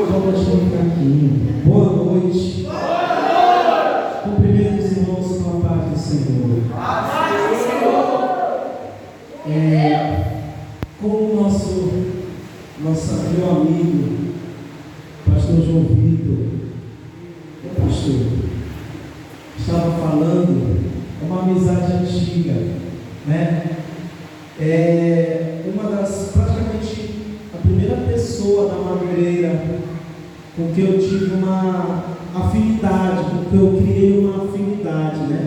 Vamos ficar aqui. Boa noite. Cumprimento os irmãos com a paz do Senhor. Como o nosso meu amigo, pastor João Vitor, pastor, estava falando, é uma amizade antiga, né? Uma das, praticamente, a primeira pessoa da Madureira com que eu tive uma afinidade, com que eu criei uma afinidade, né?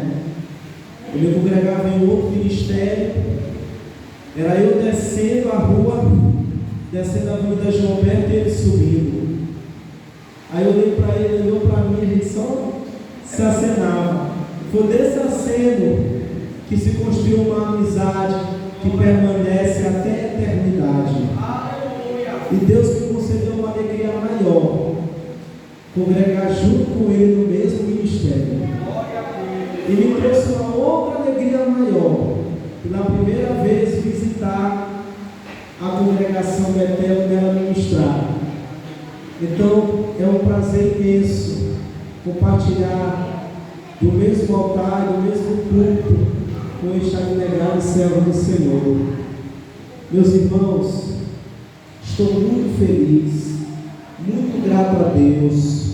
Eu me congregava em outro ministério, era eu descendo a rua, descendo a Avenida João Berto e ele subindo. Aí eu olhei para ele, ele olhou para mim, a gente só se acenava. Foi desse aceno que se construiu uma amizade que permanece até a eternidade. E Deus me concedeu uma alegria maior, congregar junto com Ele no mesmo ministério. E me trouxe uma outra alegria maior, pela primeira vez visitar a congregação Betel e nela ministrar. Então é um prazer imenso compartilhar do mesmo altar, do mesmo culto com este abnegado servo do Senhor. Meus irmãos, estou muito feliz, muito grato a Deus.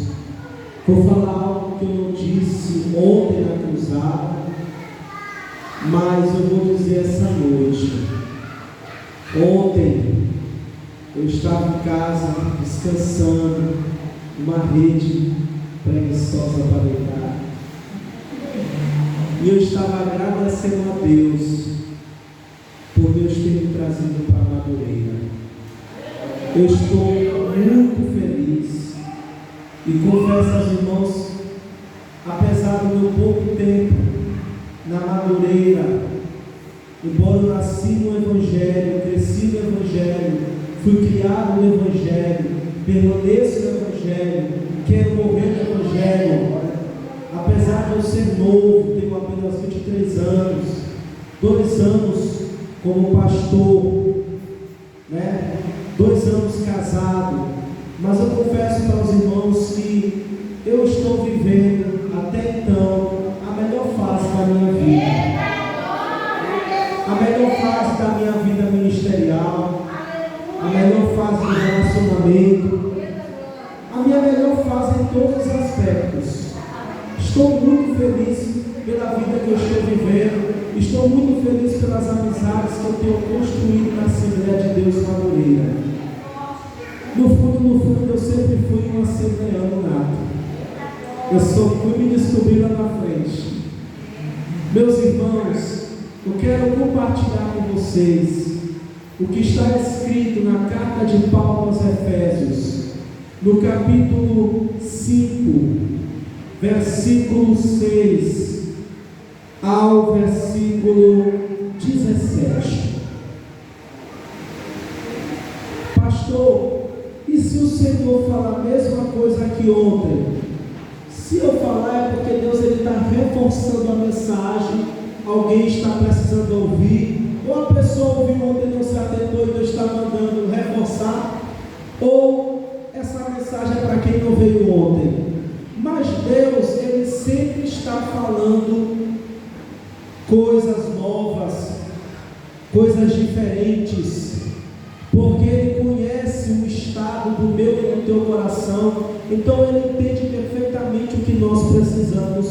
Vou falar algo que eu não disse ontem na cruzada, mas eu vou dizer essa noite. Ontem eu estava em casa descansando, numa rede preguiçosa para deitar, e eu estava agradecendo a Deus por Deus ter me trazido para a Madureira. Eu estou muito feliz e confesso aos irmãos, apesar do meu pouco tempo na Madureira, embora eu nasci no Evangelho, cresci no Evangelho, fui criado no Evangelho, permaneço no Evangelho, quero morrer no Evangelho, apesar de eu ser novo, tenho apenas 23 anos, 2 anos como pastor, né? 2 anos casado, mas eu confesso para os irmãos que eu estou vivendo até então a melhor fase da minha vida, a melhor fase da minha vida ministerial, a melhor fase do relacionamento, a minha melhor fase em todos os aspectos. Estou muito feliz pela vida que eu estou vivendo, estou muito feliz pelas amizades que eu tenho construído na Assembleia de Deus Madureira. No fundo, eu sempre fui um assembleano nato. Eu só fui me descobrir lá na frente. Meus irmãos, eu quero compartilhar com vocês o que está escrito na carta de Paulo aos Efésios, no capítulo 5, versículo 6 ao versículo 17. Pastor, e se o Senhor falar a mesma coisa que ontem? Se eu falar é porque Deus está reforçando a mensagem, alguém está precisando ouvir, ou a pessoa ouviu ontem e não se atentou e Deus está mandando reforçar, ou essa mensagem é para quem não veio ontem. Mas Deus, Ele sempre está falando coisas novas, coisas diferentes, porque Ele conhece o estado do meu e do teu coração, então Ele entende perfeitamente o que nós precisamos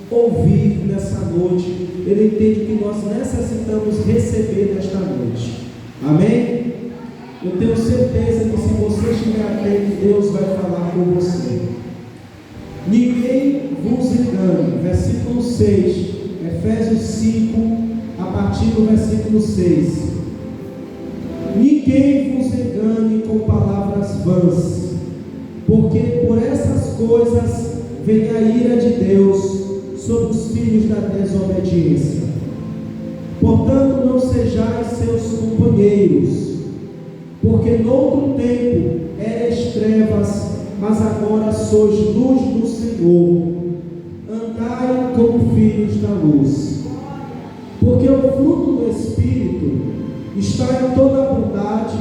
ouvir nessa noite, Ele entende o que nós necessitamos receber nesta noite, amém? Eu tenho certeza que se você estiver atento, Deus vai falar com você. Ninguém vos engane, versículo 6, Efésios 5, a partir do versículo 6. Ninguém vos engane com palavras vãs, porque por essas coisas vem a ira de Deus sobre os filhos da desobediência. Portanto, não sejais seus companheiros, porque noutro tempo eres trevas, mas agora sois luz do Senhor. Andai como filhos da luz. Porque o fruto do Espírito está em toda bondade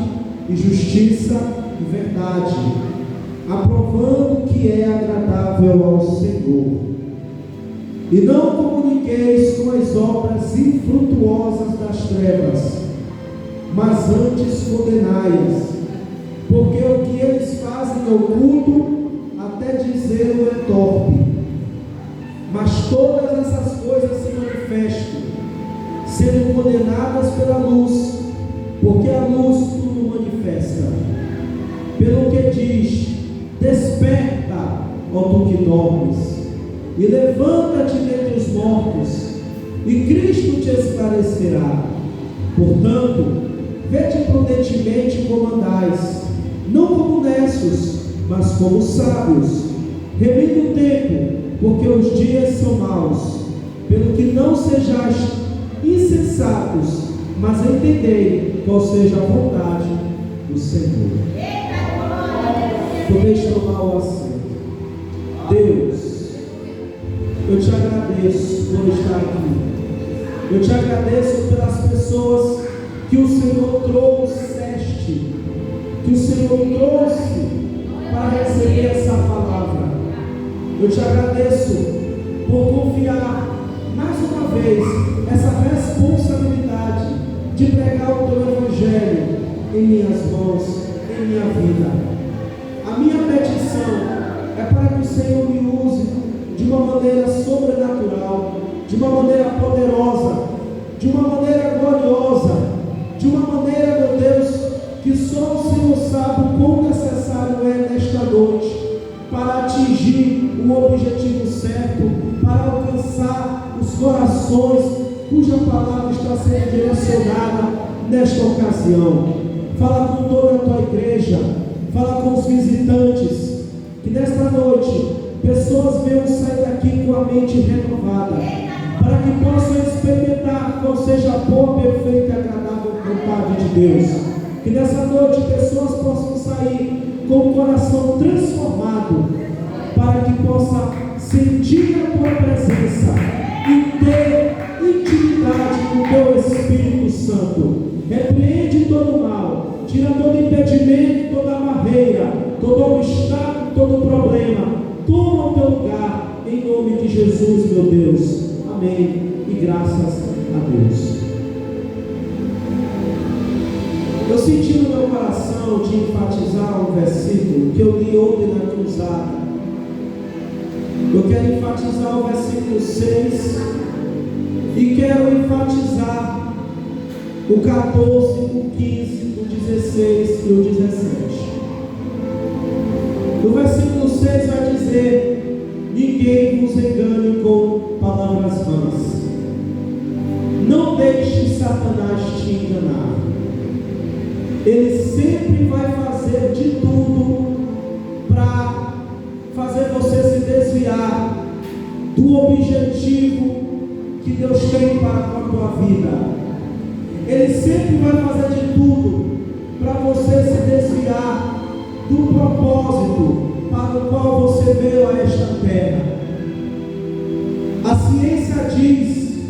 e justiça e verdade, aprovando que é agradável ao Senhor. E não comuniqueis com as obras infrutuosas das trevas, mas antes condenai-as, porque o que eles fazem em oculto, até dizer-o é torpe. Mas todas essas coisas se manifestam, sendo condenadas pela luz, porque a luz tudo manifesta. Pelo que diz: desperta, ó tu que dormes, e levanta-te dentre os mortos, e Cristo te esclarecerá. Portanto, vede prudentemente como andais, não como necios, mas como sábios, remindo o tempo, porque os dias são maus. Pelo que não sejais insensatos, mas entendei qual seja a vontade do Senhor. Podeis tomar o assento. Deus, eu te agradeço por estar aqui. Eu te agradeço pelas pessoas que o Senhor trouxeste, que o Senhor trouxe para receber essa palavra. Eu te agradeço por confiar mais uma vez essa responsabilidade de pregar o teu evangelho em minhas mãos, em minha vida. A minha petição é para que o Senhor me use de uma maneira sobrenatural, de uma maneira poderosa, de uma maneira gloriosa, de uma maneira, meu Deus, que só o Senhor sabe o quão necessário é nesta noite para atingir o objetivo certo, para alcançar os corações cuja palavra está sendo direcionada nesta ocasião. Fala com toda a tua igreja, fala com os visitantes, que nesta noite pessoas venham sair daqui com a mente renovada, para que possam experimentar qual seja a boa, perfeita e agradável vontade de Deus. Que nessa noite pessoas possam sair com o coração transformado, para que possa sentir a tua presença e ter intimidade com o teu Espírito Santo. Repreende todo o mal, tira todo impedimento, toda barreira, todo obstáculo, todo problema. Toma o teu lugar, em nome de Jesus, meu Deus. Amém. E graças a Deus. Eu senti no meu coração de enfatizar um versículo que eu li ontem na cruzada. Eu quero enfatizar o versículo 6 e quero enfatizar o 14, o 15, o 16 e o 17. No versículo 6 vai dizer: ninguém vos engane com palavras vãs. Não deixe Satanás te enganar. Ele sempre vai fazer de tudo para fazer você se desviar do objetivo que Deus tem para a tua vida. Ele sempre vai fazer de tudo para você se desviar do propósito para o qual você veio a esta terra. A ciência diz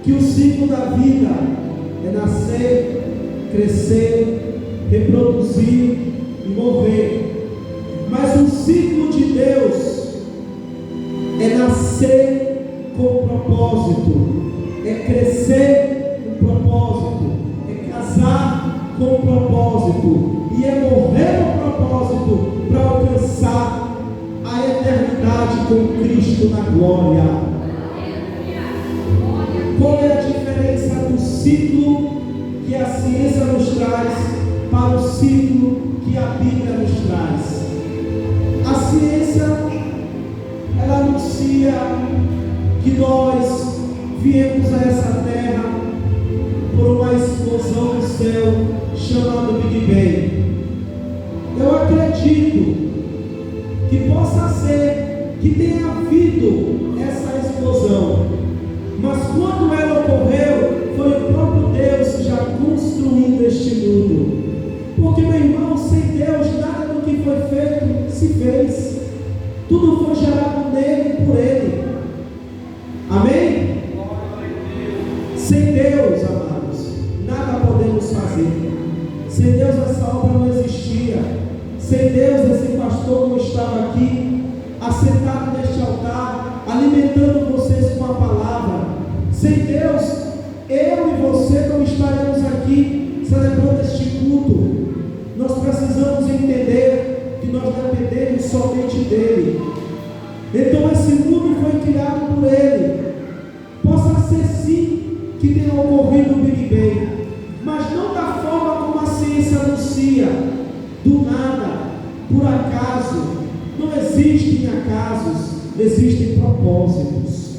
que o ciclo da vida é nascer, crescer, reproduzir e morrer. Mas o ciclo de Deus é nascer com propósito, é crescer com propósito, é casar com propósito e é morrer com propósito para alcançar a eternidade com Cristo na glória. Qual é a diferença do ciclo que a ciência nos traz para o ciclo que a Bíblia nos traz? A ciência, ela anuncia que nós viemos a essa terra por uma explosão no céu chamada Big Bang. Eu acredito que possa ser que tenha havido essa explosão, mas quando ela ocorreu, foi o próprio Deus já construindo este mundo. Porque, meu irmão, sem Deus, nada do que foi feito se fez. Tudo foi gerado nele e por ele. Amém? Sem Deus, amados, nada podemos fazer. Sem Deus essa obra não existia. Sem Deus esse esse pastor não estava aqui, assentado neste altar, alimentando vocês com a palavra. Sem Deus, eu e você não estaremos aqui celebrando este culto. Nós precisamos entender que nós dependemos somente dEle. Então esse mundo foi criado por Ele. Possa ser sim que tenha ocorrido o Big Bang, mas não da forma como a ciência anuncia, do nada, por acaso. Não existem acasos, existem propósitos.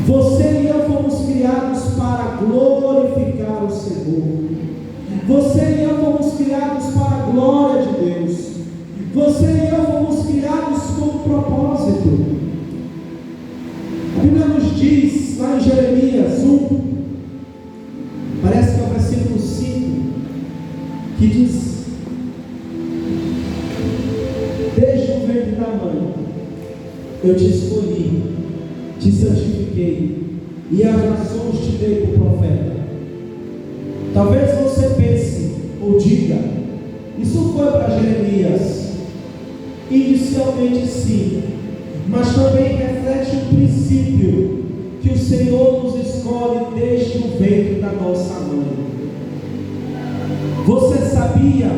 Você e eu fomos criados para glorificar o Senhor. Você e eu fomos criados para a glória de Deus. Você e eu fomos criados com um propósito. A Bíblia nos diz, lá em Jeremias 1, parece que é o versículo 5, que diz: desde o ventre da mãe eu te escolhi, te santifiquei, e as nações te dei por profeta. Talvez você pense ou diga: isso foi para Jeremias. Inicialmente sim, mas também reflete o princípio que o Senhor nos escolhe desde o ventre da nossa mãe. Você sabia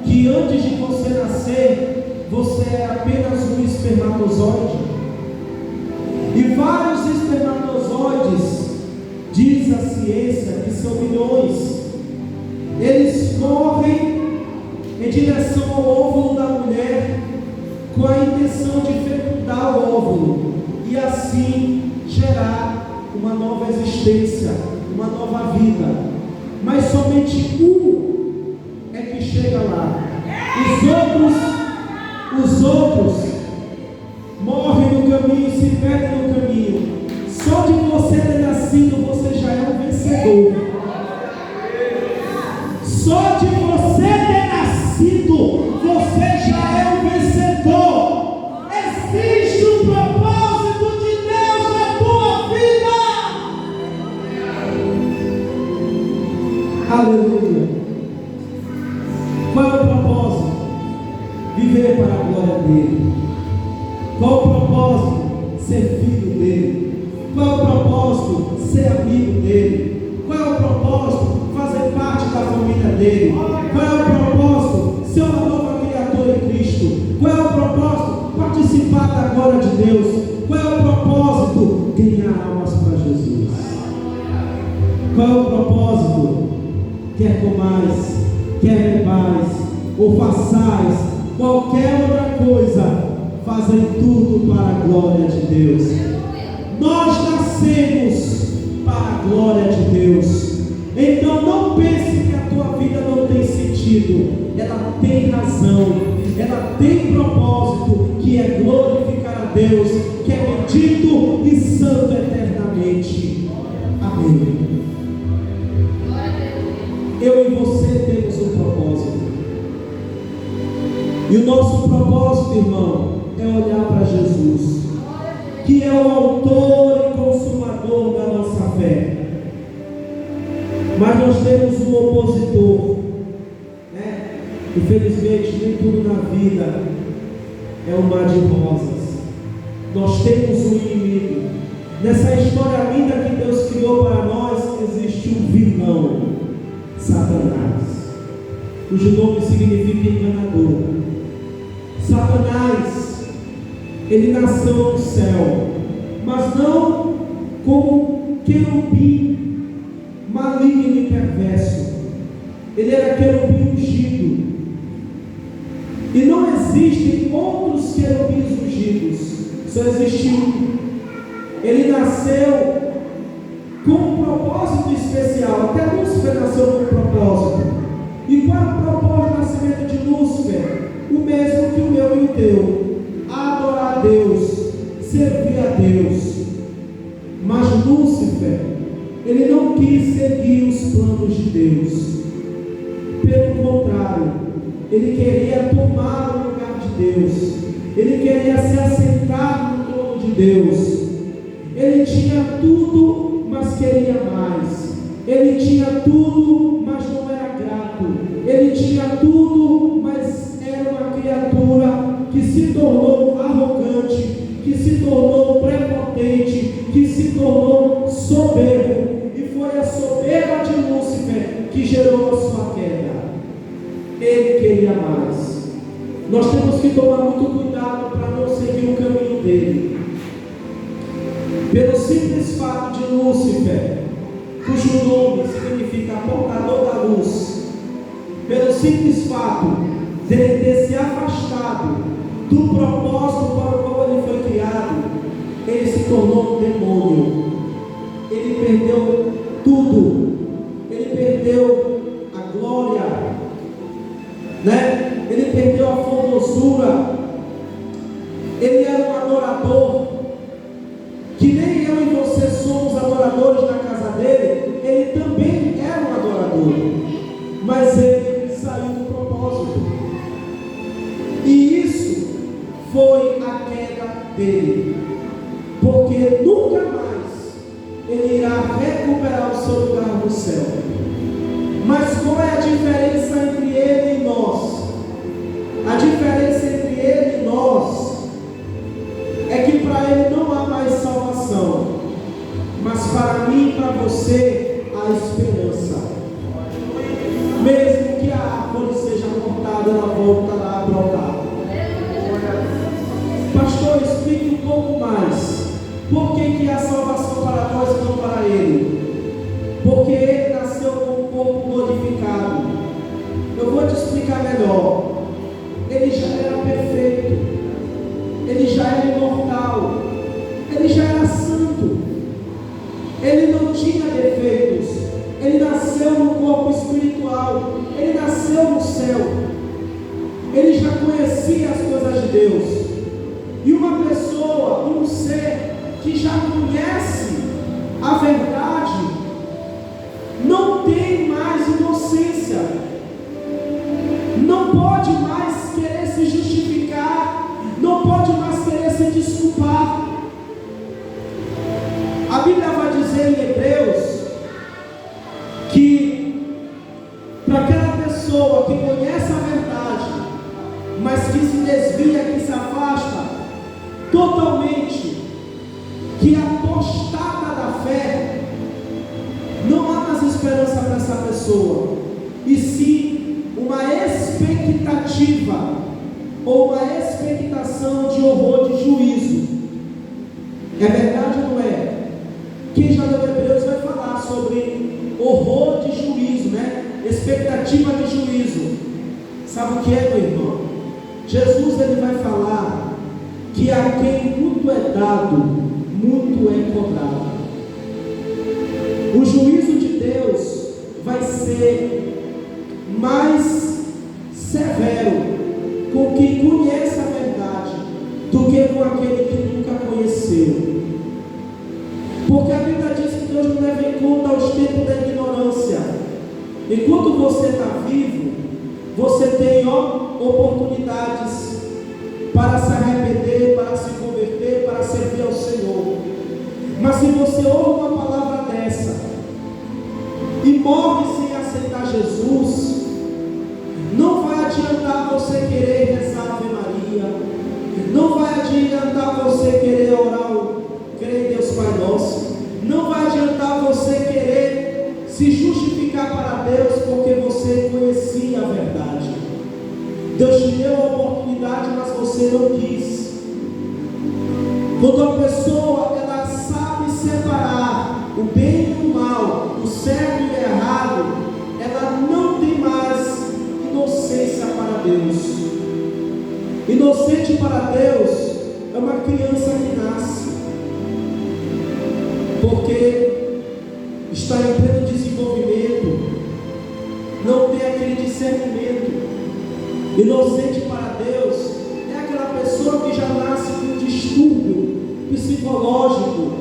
que antes de você nascer, você é apenas um espermatozoide? E vários espermatozoides, diz a ciência, que são milhões, eles correm em direção ao óvulo da mulher, com a intenção de fecundar o óvulo e assim gerar uma nova existência, uma nova vida. Mas somente um é que chega lá. Os outros morrem no caminho, se perdem no caminho. Só de você ter nascido, você já é um vencedor. Só de você ter nascido, você já é um vencedor. Existe um propósito de Deus na tua vida. Aleluia. Qual é o propósito? Viver para a glória dele. Qual é o propósito? Ser filho dele. Qual é o propósito? Ser amigo dele. Qual é o propósito? Fazer parte da família dele. Qual é o propósito? Ser uma nova criatura em Cristo. Qual é o propósito? Participar da glória de Deus. Qual é o propósito? Ganhar almas para Jesus. Qual é o propósito? Quer comais, quer bebais, ou façais qualquer outra coisa, fazem tudo para a glória de Deus. Nós nascemos para a glória de Deus. Então não pense que a tua vida não tem sentido. Ela tem razão, ela tem propósito, que é glorificar a Deus, que é bendito e santo eternamente. Amém. Eu e você temos um propósito. E o nosso propósito, irmão, é olhar para Jesus, que é o autor e consumador da nossa fé. Mas nós temos um opositor, né? Infelizmente, nem tudo na vida é um mar de rosas. Nós temos um inimigo. Nessa história linda que Deus criou para nós, existe um vilão, Satanás, cujo nome significa enganador. Satanás, ele nasceu no céu, mas não como querubim maligno e perverso. Ele era querubim ungido. E não existem outros querubins ungidos, só existe um. Ele nasceu com um propósito especial. Até Lúcifer nasceu com um propósito. E qual é o propósito do nascimento de Lúcifer? O mesmo que o meu e o teu: adorar a Deus, servir a Deus. Mas Lúcifer, ele não quis seguir os planos de Deus. Pelo contrário, ele queria tomar o lugar de Deus. Ele queria se assentar no trono de Deus. Ele tinha tudo, mas queria mais. Ele tinha tudo, mas não era grato. Ele tinha tudo, mas queria mais. Nós temos que tomar muito cuidado para não seguir o caminho dele. Pelo simples fato de Lúcifer, cujo nome significa portador da luz, pelo simples fato de ele ter se afastado do propósito para o qual ele foi criado, ele se tornou um demônio. Ele perdeu tudo. Ele perdeu a glória, né? Ele perdeu a formosura. Ele era um adorador, que nem eu e você somos adoradores na casa dele. Ele também era um adorador, mas ele saiu do propósito, e isso foi a queda dele, porque nunca mais ele irá recuperar o seu lugar no céu. Mas qual é a diferença entre ele e nós? A diferença entre ele e nós é que para ele não há mais salvação, mas para mim e para você há esperança. Mesmo que a árvore seja cortada, ela voltará a brotar. Pastor, explique um pouco mais. Por que há salvação para nós e não para ele? Porque ele nasceu com um corpo glorificado. Eu vou te explicar melhor. Ele já era perfeito, ele já era imortal, ele já era santo, ele não tinha defeitos, ele nasceu no corpo espiritual, ele nasceu no céu, ele já conhecia as coisas de Deus. E uma pessoa, um ser que já conhece a verdade, não tem mais inocência, não pode mais querer se justificar, não pode mais querer se desculpar. A Bíblia vai dizer em Hebreus que para aquela pessoa que conhece a verdade, mas que se desvia, que se afasta totalmente, que é apostada da fé, não há mais esperança para essa pessoa, e sim uma expectativa ou uma expectação de horror, de juízo. É verdade ou não é? Quem já leu Hebreus vai falar sobre horror de juízo, né? Expectativa de juízo. Sabe o que é, meu irmão? Jesus, ele vai falar que a quem muito é dado, muito é cobrado. O juízo de Deus vai ser mais severo com quem conhece a verdade do que com aquele que nunca conheceu. Porque a Bíblia diz que Deus não leva em conta os tempos da ignorância. Enquanto você está vivo, você tem oportunidades para se arrepender, para se converter, para servir ao Senhor. Mas se você ouve uma palavra dessa e morre sem aceitar Jesus, não vai adiantar você querer rezar a Ave Maria, não vai adiantar você querer orar, crer em Deus Pai Nosso, não vai adiantar você querer se justificar para Deus porque você conhecia a verdade. Deus te deu a oportunidade, mas você não quis. Quando a pessoa ela sabe separar o bem e o mal, o certo e o errado, ela não tem mais inocência para Deus. Inocente para Deus é uma criança que nasce, porque está em pleno desenvolvimento, não tem aquele discernimento. Inocente para Deus é aquela pessoa que já nasce com um distúrbio psicológico,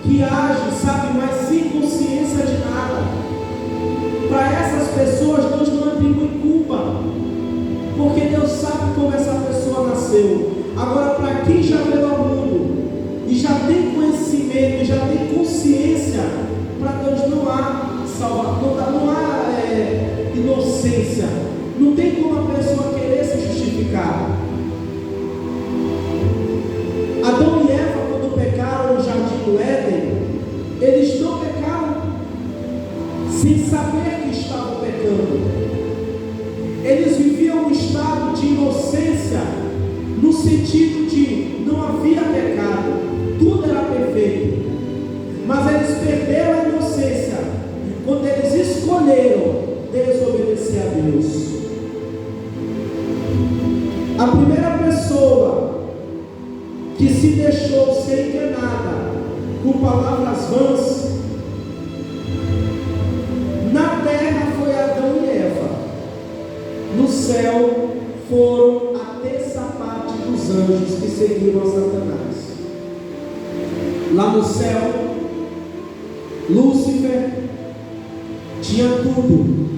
que age, sabe, mas sem consciência de nada. Para essas pessoas, Deus não atribui culpa, porque Deus sabe como essa pessoa nasceu. Agora, para quem já veio ao mundo e já tem conhecimento, e já tem consciência, para Deus não há salvação, não há inocência. Não tem como a pessoa querer se justificar. Adão e Eva, quando pecaram no jardim do Éden, eles não pecaram sem saber que estavam pecando. Eles viviam inocência no sentido de não havia pecado, tudo era perfeito, mas eles perderam a inocência quando eles escolheram desobedecer a Deus. A primeira pessoa que se deixou ser enganada por palavras vãs na terra foi Adão e Eva. No céu foram a terça parte dos anjos que seguiram a Satanás. Lá no céu, Lúcifer tinha tudo,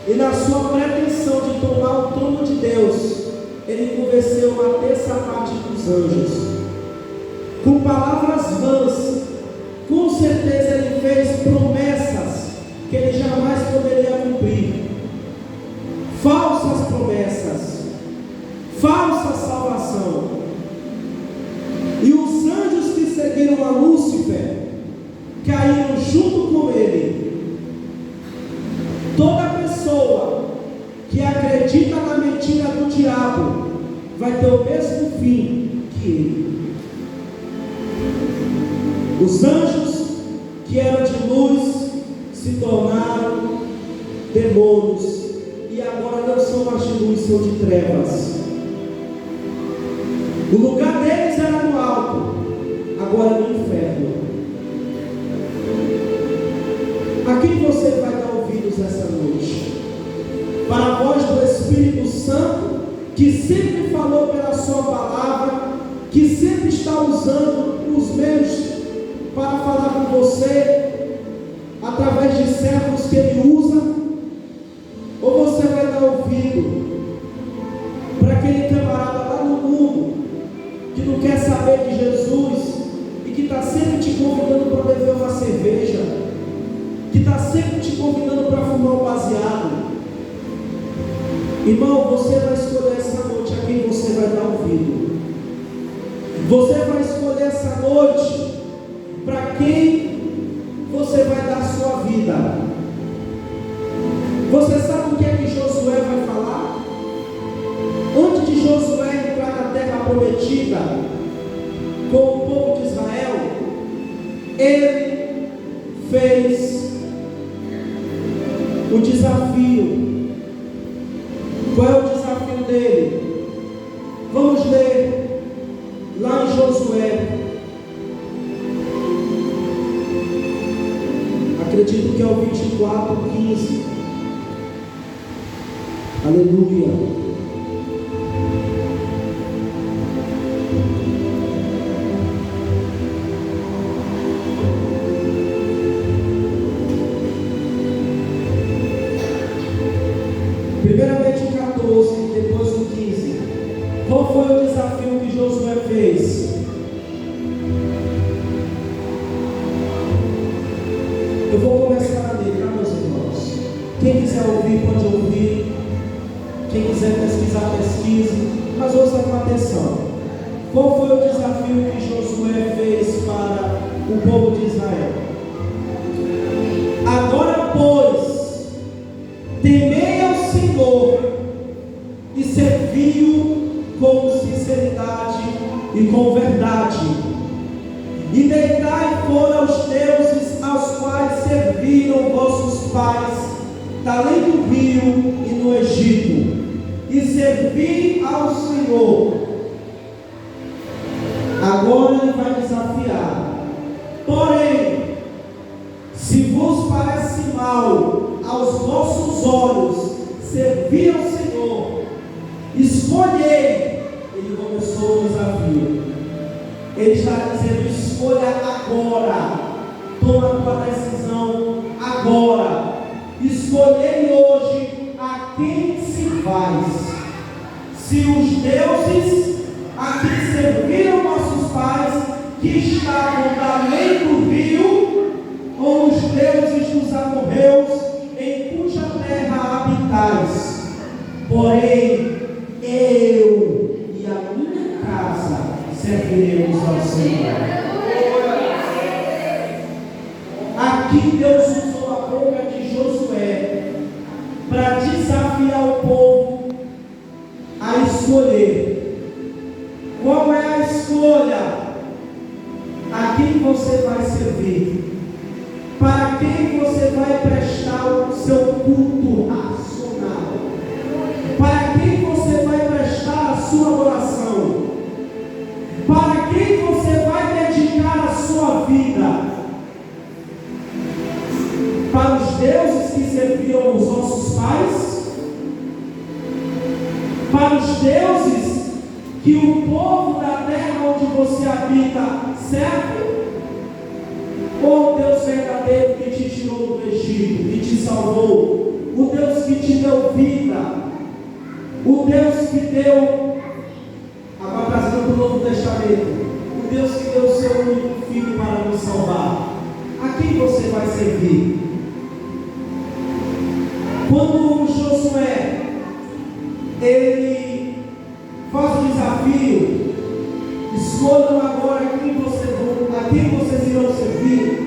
e na sua pretensão de tomar o trono de Deus, ele convenceu a terça parte dos anjos com palavras vãs. Com certeza ele fez promessas que ele jamais poderia cumprir, falsas promessas, falsa salvação. E os anjos que seguiram a Lúcifer caíram junto com ele. Toda pessoa que acredita na mentira do diabo vai ter o mesmo fim que ele. Os anjos que eram de luz se tornaram demônios, e agora não são mais de luz, são de trevas. O lugar deles era no alto, agora é no inferno. A quem você vai dar ouvidos essa noite? Para a voz do Espírito Santo, que sempre falou pela sua palavra, que sempre está usando os meios para falar com você, através de servos que ele usa? Ou você vai dar ouvido para aquele camarada lá no mundo, que não quer saber de Jesus, e que está sempre te convidando para beber uma cerveja, que está sempre te convidando para fumar um baseado? Irmão, você vai escolher essa noite a quem você vai dar ouvido. Você vai escolher essa noite para quem você vai dar a sua vida. Você sabe o que é que Josué vai falar? Antes de Josué entrar na terra prometida com o povo de Israel, ele fez o desafio. Qual é o desafio dele? Vamos ler lá em Josué. Acredito que é o 24:15. Aleluia. Primeiramente o 14, depois o 15. Qual foi o desafio que Josué fez? Eu vou começar a ler, tá, meus irmãos? Quem quiser ouvir, pode ouvir. Quem quiser pesquisar, pesquise. Mas ouça com atenção. Qual foi o desafio que Josué fez para o povo de Israel? Agora, pois, temei ao Senhor e servi-o com sinceridade e com verdade, e deitai fora os deuses aos quais serviram vossos pais, além do rio e no Egito, e servi ao Senhor. Agora ele vai desafiar. Porém, se vos parece mal aos vossos olhos servir ao Senhor, escolhei. Ele começou o desafio. Ele está dizendo: escolha agora, toma a tua decisão agora. Escolhei hoje a quem se faz. Se os deuses a quem serviram nossos pais, que estavam além do rio, ou os deuses dos amorreus, em cuja terra habitais. Porém, eu e a minha casa serviremos ao Senhor. Aqui Deus usou a boca de Josué para desafiar o povo a escolher escolher. Qual é a escolha? A quem você vai servir? Para quem você vai prestar o seu culto racional? Para quem você vai prestar a sua adoração? Para quem você vai dedicar a sua vida? Para os deuses que serviam os nossos pais? Para os deuses que o povo da terra onde você habita serve? Ou o Deus verdadeiro que te tirou do Egito, que te salvou, o Deus que te deu vida, o Deus que deu, agora trazendo para o Novo Testamento, o Deus que deu o seu único filho para nos salvar? A quem você vai servir? Quando Josué ele faz o desafio, escolham agora a quem vocês irão servir.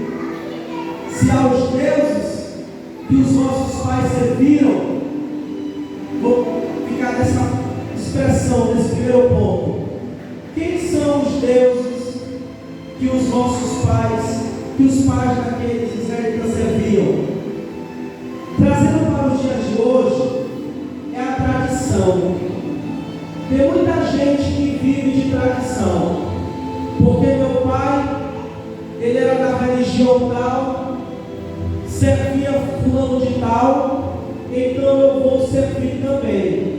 Se aos deuses que os nossos pais serviram, vou ficar nessa expressão, nesse primeiro ponto. Quem são os deuses que os nossos pais, que os pais daqueles israelitas serviam? Trazendo para os dias de hoje, é a tradição. Tem muita gente que vive de tradição, porque meu pai, ele era da religião tal, servia fulano de tal, então eu vou servir também.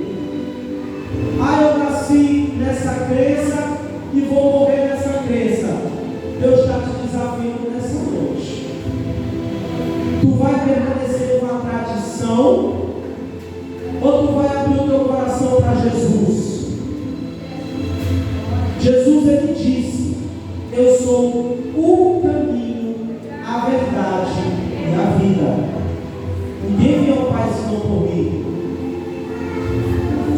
Eu nasci nessa crença e vou morrer nessa crença. Deus está te desafiando nessa noite. Tu vai permanecer numa tradição, ou tu vai abrir o teu coração para Jesus? Jesus, ele disse: eu sou o caminho, a verdade e a vida. Ninguém vem ao Pai senão por mim.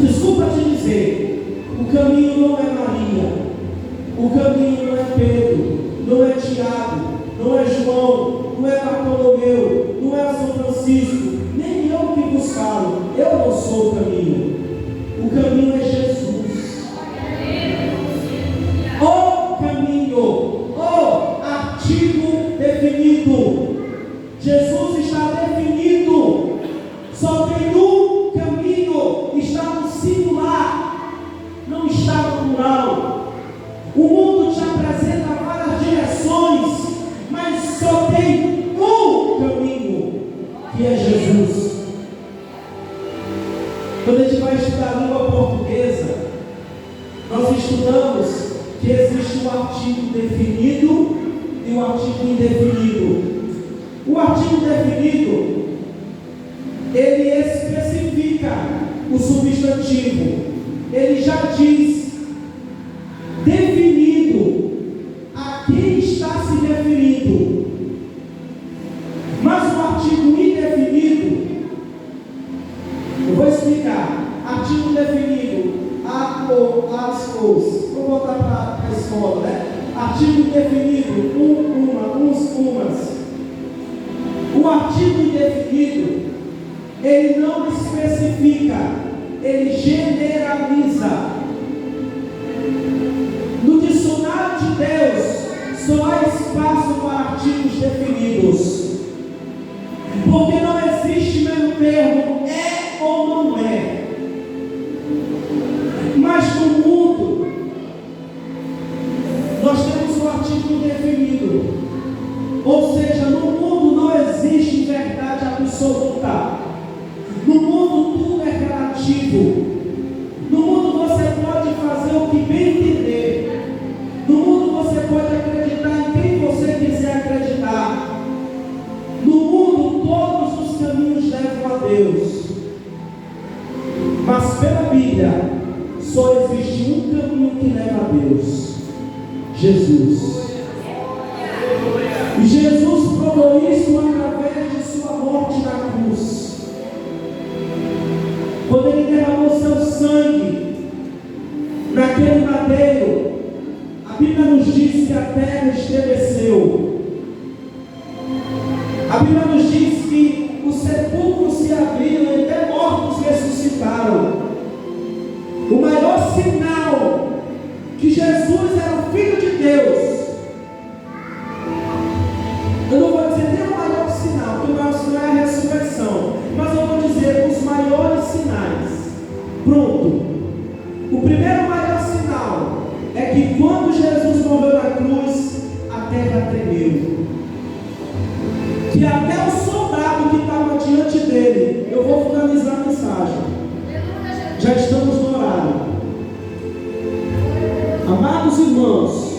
Desculpa te dizer, o caminho não é Maria, o caminho não é Pedro, não é Tiago, não é João, não é Bartolomeu, não é São Francisco, nem eu que vos falo. Eu não sou o caminho. O caminho é Jesus. O caminho, o artigo definido. Jesus está definido. Só tem um caminho. Está no singular, não está no plural. O mundo te apresenta várias direções, mas só tem um caminho, que é Jesus. Quando a gente vai estudar a língua portuguesa, nós estudamos que existe um artigo definido e um artigo indefinido. O artigo definido, ele especifica o substantivo. Ele já diz, definido, a quem está se referindo. Mas o artigo indefinido, eu vou explicar. Artigo definido, a, ou, as, os. Vou voltar para a escola, né? Artigo indefinido, uma, uns, umas. O artigo indefinido, ele não especifica, ele generaliza. No dicionário de Deus, só há espaço para artigos definidos. Porque não existe meio termo, é ou não é. Mas no mundo, nós temos um artigo indefinido. Ou seja, no mundo não existe verdade absoluta. No mundo tudo é relativo. No mundo você pode fazer o que bem entender. No mundo você pode acreditar em quem você quiser acreditar. No mundo todos os caminhos levam a Deus. Mas pela Bíblia só existe um caminho que leva a Deus: Jesus. E Jesus provou isso através de sua morte na cruz. Quando ele derramou seu sangue naquele madeiro, a Bíblia nos diz que a terra estremeceu. A Bíblia nos diz que os sepulcros se abriram e até mortos ressuscitaram. O maior sinal O primeiro maior sinal é que quando Jesus morreu na cruz, a terra tremeu. Que até o soldado que estava diante dele, eu vou finalizar a mensagem, já estamos no horário. Amados irmãos,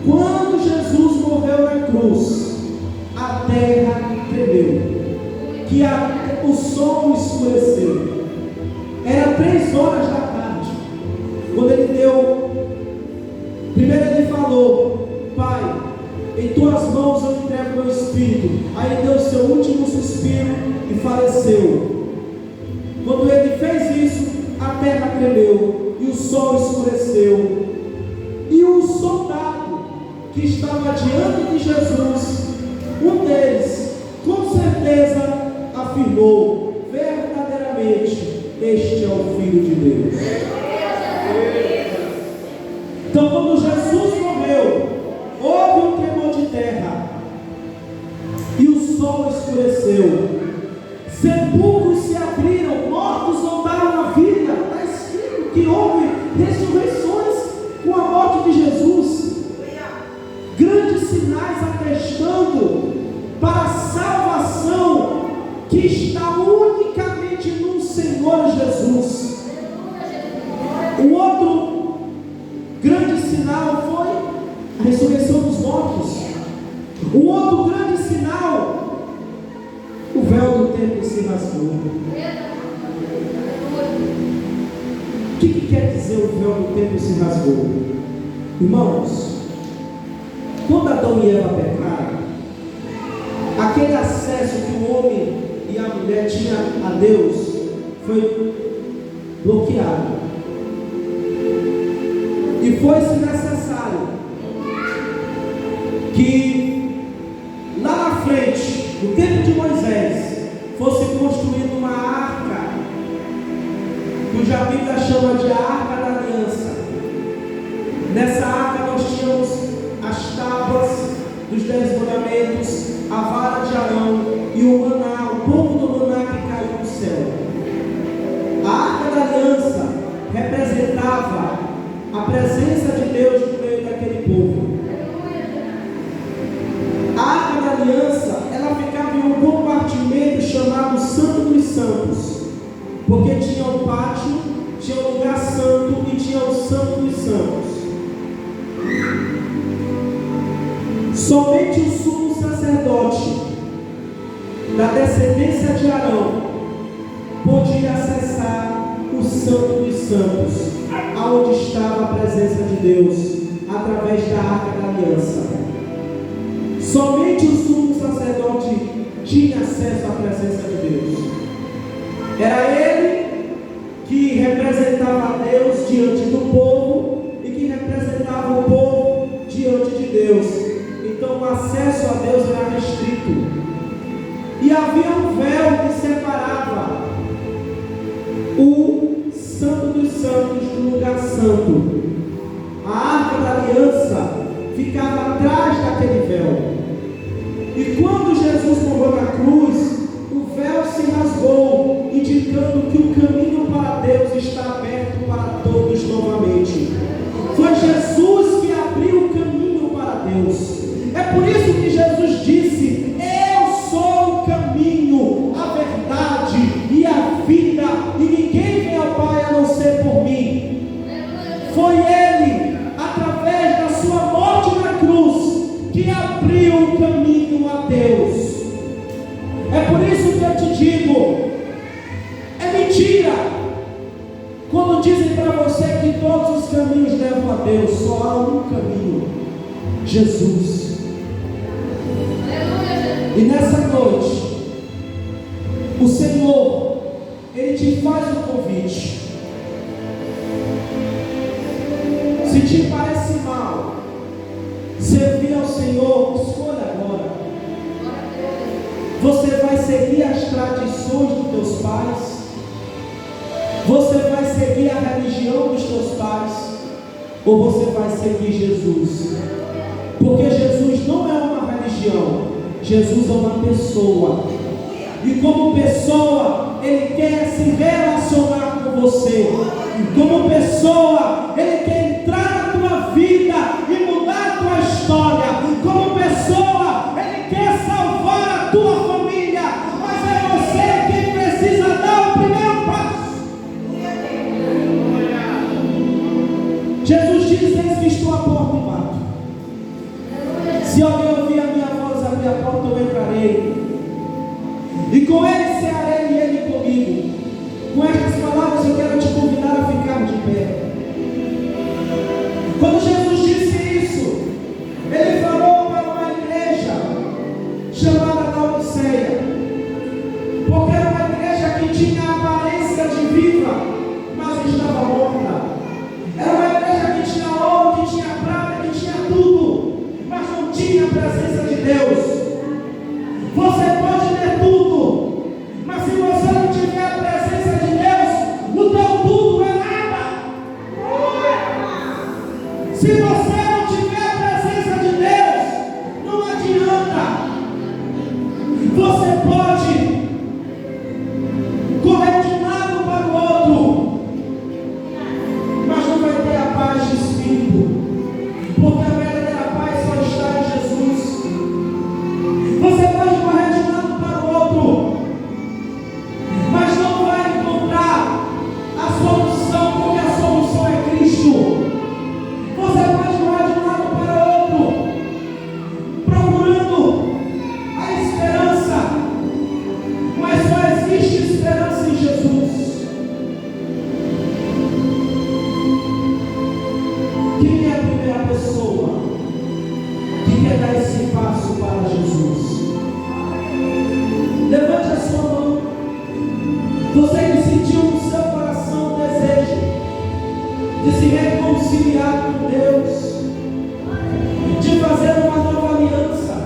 quando Jesus morreu na cruz, a terra tremeu, que o sol escureceu. Era 3 horas da tarde, quando ele deu. Primeiro ele falou: Pai, em tuas mãos eu entrego meu espírito. Aí deu seu último suspiro e faleceu. Quando ele fez isso, a terra tremeu e o sol escureceu. E o soldado que estava diante de Jesus, um deles, com certeza, afirmou: verdadeiramente, este é o Filho de Deus. Então, quando Jesus morreu, houve um tremor de terra e o sol escureceu. Sepulcros se abriram, mortos voltaram à vida. Está escrito que houve ressurreições com a morte de Jesus. Grandes sinais atestando para a salvação que está unicamente no Senhor Jesus. O outro grande sinal foi a ressurreição dos mortos. O outro grande sinal, o véu do templo se rasgou. O que quer dizer o véu do templo se rasgou? Irmãos, quando Adão e Eva pecaram, aquele acesso que o homem e a mulher tinham a Deus foi bloqueado. E foi-se necessário que lá na frente, no tempo de Moisés, fosse construída uma arca, cuja Bíblia chama de Arca da Aliança. Nessa arca nós tínhamos as tábuas dos 10 mandamentos, a vara de Arão e o maná, o pouco do maná que caiu do céu. A Arca da Aliança representava a presença de Deus no meio daquele povo. A Arca da Aliança, ela ficava em um compartimento chamado Santo dos Santos, porque tinha o pátio, tinha o lugar santo e tinha o Santo dos Santos. Somente o sumo sacerdote da descendência de Arão podia acessar o Santo dos Santos, aonde estava a presença de Deus, através da Arca da Aliança. Somente o sumo sacerdote tinha acesso à presença de Deus. Era ele que representava a Deus diante do povo e que representava o povo diante de Deus. Então o acesso a Deus era restrito. E havia um véu que separava o Santo dos Santos do lugar santo. A Arca da Aliança ficava atrás daquele véu. E quando Jesus morreu na cruz, o véu se rasgou, indicando que o caminho para Deus está aberto para todos novamente. Foi Jesus que abriu o caminho para Deus. É por isso que Jesus disse: eu sou o caminho, a verdade e a vida, e ninguém vem ao Pai a não ser por mim. Foi Ele, através da sua morte na cruz, que abriu o caminho a Deus. É por isso que eu te digo, é mentira quando dizem para você que todos os caminhos levam a Deus. Só há um caminho: Jesus. E nessa noite, o Senhor, Ele te faz um convite. Se te parece mal servir ao Senhor, escolha agora. Você vai seguir as tradições dos teus pais? Você vai seguir a religião dos teus pais? Ou você vai seguir Jesus? Porque Jesus não é uma religião, Jesus é uma pessoa. E como pessoa, Ele quer se relacionar com você. Como pessoa, Ele quer entrar na tua vida e mudar a tua história. Como pessoa, Ele quer salvar a tua família. Mas é você quem precisa dar o primeiro passo. Jesus diz: eis que estou à porta e bato. Se alguém ouvir a minha voz, abrir a porta, eu entrarei. E com Ele cearei e Ele comigo. Com estas palavras eu quero te convidar a ficar de pé. Quando Jesus disse isso, Ele falou para uma igreja chamada Laodiceia, porque era uma igreja que tinha a aparência de viva, mas estava morta. Era uma igreja que tinha ouro, que tinha prata, que tinha tudo, mas não tinha a presença de Deus. Você pode ter tudo, mas se você não tiver a presença de Deus, o teu tudo é nada. Se você não tiver a presença de Deus, não adianta. Você pode correr de um lado para o outro, mas não vai ter a paz de espírito, porque a verdadeira paz só está em Jesus. Você pode correr de um lado para o outro, mas não vai encontrar a solução, porque a solução é Cristo. Você pode correr de um lado para o outro, procurando a esperança, mas só existe esperança em Jesus. Quem é a primeira pessoa que quer dar esse passo para Jesus? Levante a sua mão. Você que sentiu no seu coração o desejo de se reconciliar com Deus, de fazer uma nova aliança,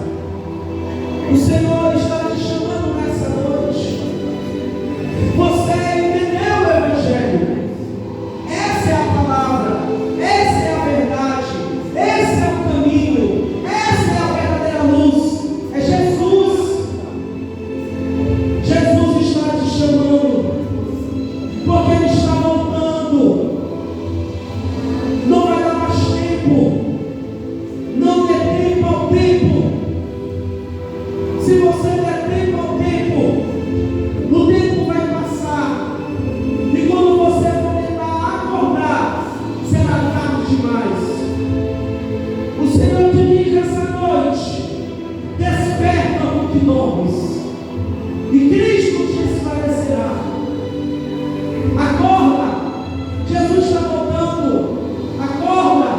o Senhor está te chamando nessa noite. Você entendeu o Evangelho? Essa é a palavra, essa é a verdade, esse é o caminho, essa é a verdadeira luz, é Jesus. Jesus está te chamando, porque Ele está voltando. Não vai dar mais tempo, não dê tempo ao tempo. Se você der tempo ao tempo, o tempo vai passar, e quando você for tentar acordar, será tarde demais. O Senhor te diz essa noite: desperta o que dormes, e Cristo te esclarecerá. Acorda, Jesus está voltando. Acorda,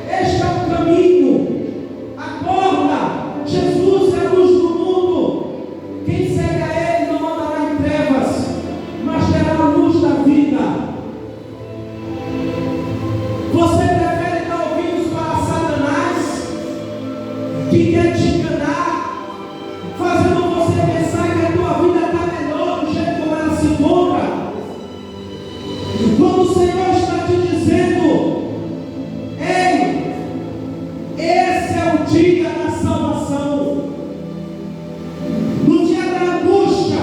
este é o caminho. Acorda, Jesus é a luz do mundo. Quem segue a Ele não andará em trevas, mas terá a luz da vida. Você prefere dar ouvidos para Satanás, que quer te enganar, fazendo você pensar que a tua vida está melhor do jeito como ela se encontra, quando o Senhor está te dizendo: ei, esse é o dia da salvação. No dia da angústia,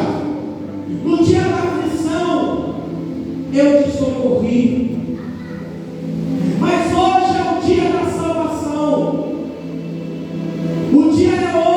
no dia da aflição, eu te socorri. Mas hoje é o dia da salvação. O dia é hoje.